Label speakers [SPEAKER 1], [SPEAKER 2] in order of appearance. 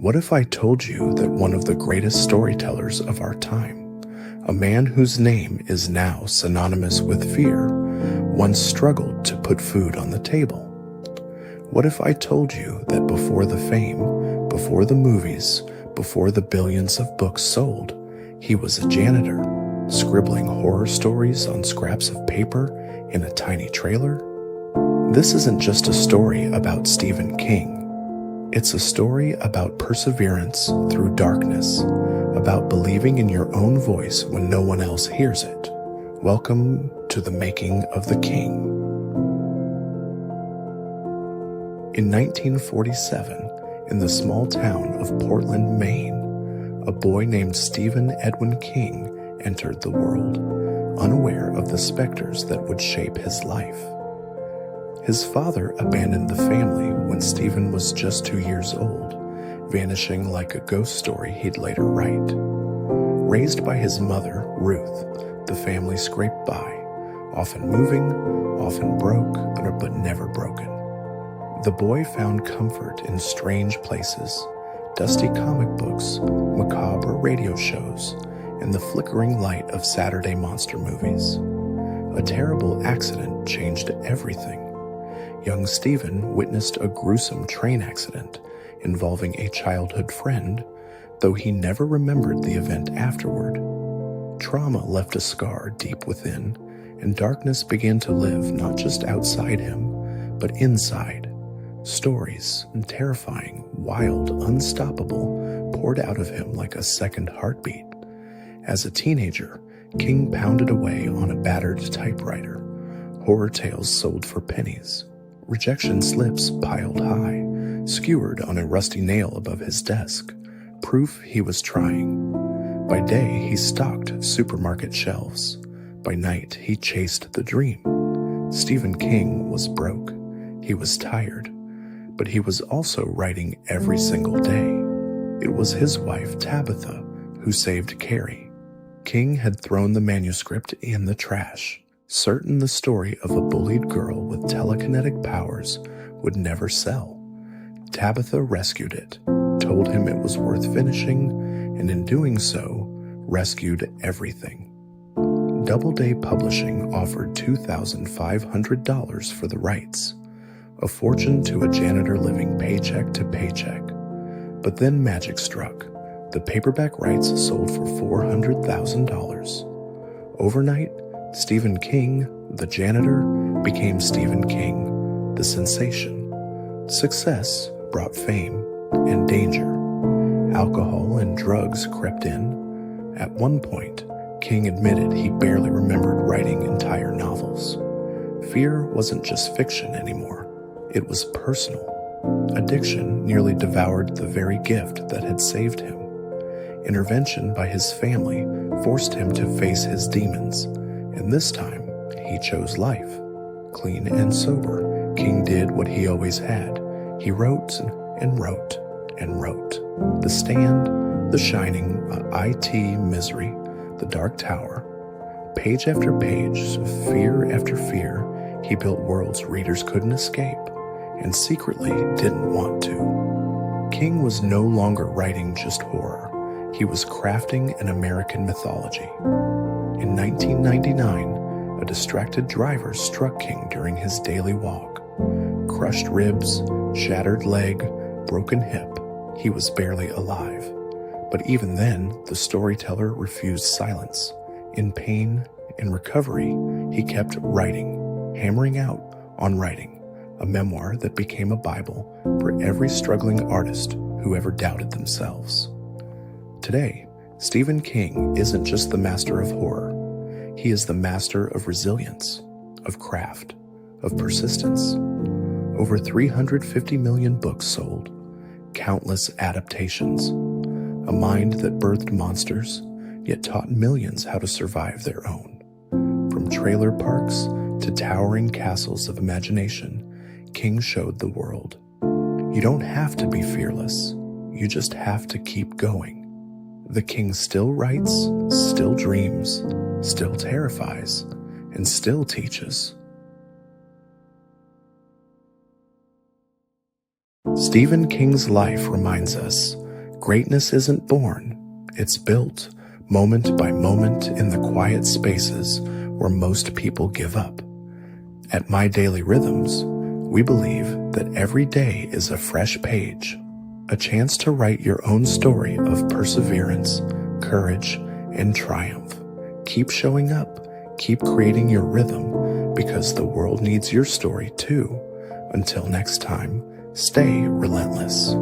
[SPEAKER 1] What if I told you that one of the greatest storytellers of our time, a man whose name is now synonymous with fear, once struggled to put food on the table? What if I told you that before the fame, before the movies, before the billions of books sold, he was a janitor, scribbling horror stories on scraps of paper in a tiny trailer? This isn't just a story about Stephen King. It's a story about perseverance through darkness, about believing in your own voice when no one else hears it. Welcome to the making of the King. In 1947, in the small town of Portland, Maine, a boy named Stephen Edwin King entered the world, unaware of the specters that would shape his life. His father abandoned the family when Stephen was just 2 years old, vanishing like a ghost story he'd later write. Raised by his mother, Ruth, the family scraped by, often moving, often broke, but never broken. The boy found comfort in strange places, dusty comic books, macabre radio shows, and the flickering light of Saturday monster movies. A terrible accident changed everything. Young Stephen witnessed a gruesome train accident involving a childhood friend, though he never remembered the event afterward. Trauma left a scar deep within, and darkness began to live not just outside him, but inside. Stories, terrifying, wild, unstoppable, poured out of him like a second heartbeat. As a teenager, King pounded away on a battered typewriter. Horror tales sold for pennies. Rejection slips piled high, skewered on a rusty nail above his desk. Proof he was trying. By day, he stocked supermarket shelves. By night, he chased the dream. Stephen King was broke. He was tired. But he was also writing every single day. It was his wife, Tabitha, who saved Carrie. King had thrown the manuscript in the trash, certain the story of a bullied girl with telekinetic powers would never sell. Tabitha rescued it, told him it was worth finishing, and in doing so, rescued everything. Doubleday Publishing offered $2,500 for the rights, a fortune to a janitor living paycheck to paycheck. But then magic struck. The paperback rights sold for $400,000. Overnight, Stephen King, the janitor, became Stephen King, the sensation. Success brought fame and danger. Alcohol and drugs crept in. At one point, King admitted he barely remembered writing entire novels. Fear wasn't just fiction anymore. It was personal. Addiction nearly devoured the very gift that had saved him. Intervention by his family forced him to face his demons, and this time he chose life. Clean and sober, King did what he always had. He wrote and wrote and wrote. The Stand, The Shining, IT Misery, The Dark Tower. Page after page, fear after fear, he built worlds readers couldn't escape, and secretly didn't want to. King was no longer writing just horror. He was crafting an American mythology. In 1999, a distracted driver struck King during his daily walk. Crushed ribs, shattered leg, broken hip. He was barely alive. But even then, the storyteller refused silence. In pain, in recovery, he kept writing, hammering out on writing. A memoir that became a Bible for every struggling artist who ever doubted themselves. Today, Stephen King isn't just the master of horror. He is the master of resilience, of craft, of persistence. Over 350 million books sold, countless adaptations, a mind that birthed monsters, yet taught millions how to survive their own. From trailer parks to towering castles of imagination, King showed the world. You don't have to be fearless. You just have to keep going. The King still writes, still dreams, still terrifies, and still teaches. Stephen King's life reminds us Greatness isn't born, it's built, moment by moment in the quiet spaces where most people give up. At MyDailyRhythms, we believe that every day is a fresh page, a chance to write your own story of perseverance, courage, and triumph. Keep showing up, keep creating your rhythm, because the world needs your story too. Until next time, stay relentless.